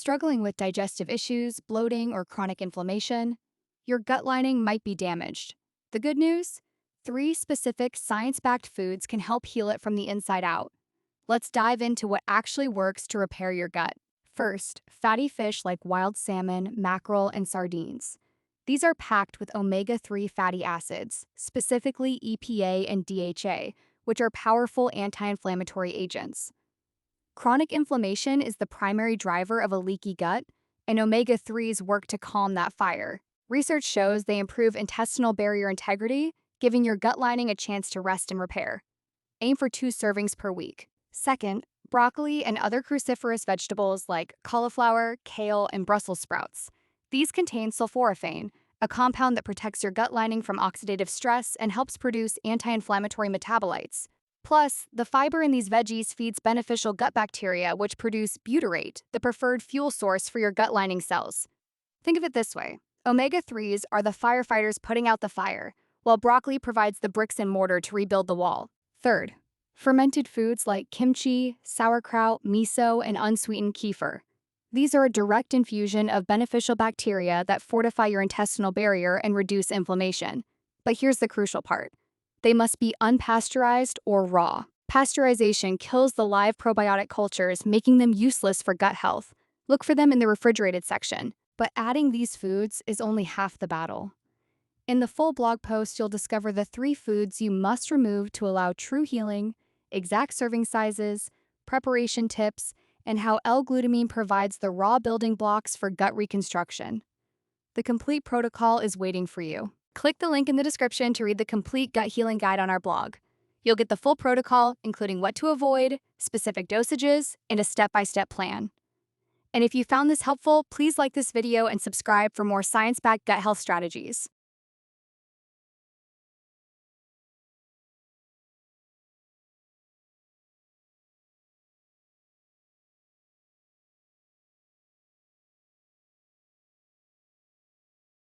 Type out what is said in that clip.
Struggling with digestive issues, bloating, or chronic inflammation? Your gut lining might be damaged. The good news? 3 specific science-backed foods can help heal it from the inside out. Let's dive into what actually works to repair your gut. First, fatty fish like wild salmon, mackerel, and sardines. These are packed with omega-3 fatty acids, specifically EPA and DHA, which are powerful anti-inflammatory agents. Chronic inflammation is the primary driver of a leaky gut, and omega-3s work to calm that fire. Research shows they improve intestinal barrier integrity, giving your gut lining a chance to rest and repair. Aim for 2 servings per week. Second, broccoli and other cruciferous vegetables like cauliflower, kale, and Brussels sprouts. These contain sulforaphane, a compound that protects your gut lining from oxidative stress and helps produce anti-inflammatory metabolites. Plus, the fiber in these veggies feeds beneficial gut bacteria, which produce butyrate, the preferred fuel source for your gut lining cells. Think of it this way: omega-3s are the firefighters putting out the fire, while broccoli provides the bricks and mortar to rebuild the wall. Third, fermented foods like kimchi, sauerkraut, miso, and unsweetened kefir. These are a direct infusion of beneficial bacteria that fortify your intestinal barrier and reduce inflammation. But here's the crucial part: they must be unpasteurized or raw. Pasteurization kills the live probiotic cultures, making them useless for gut health. Look for them in the refrigerated section. But adding these foods is only half the battle. In the full blog post, you'll discover the 3 foods you must remove to allow true healing, exact serving sizes, preparation tips, and how L-glutamine provides the raw building blocks for gut reconstruction. The complete protocol is waiting for you. Click the link in the description to read the complete gut healing guide on our blog. You'll get the full protocol, including what to avoid, specific dosages, and a step-by-step plan. And if you found this helpful, please like this video and subscribe for more science-backed gut health strategies.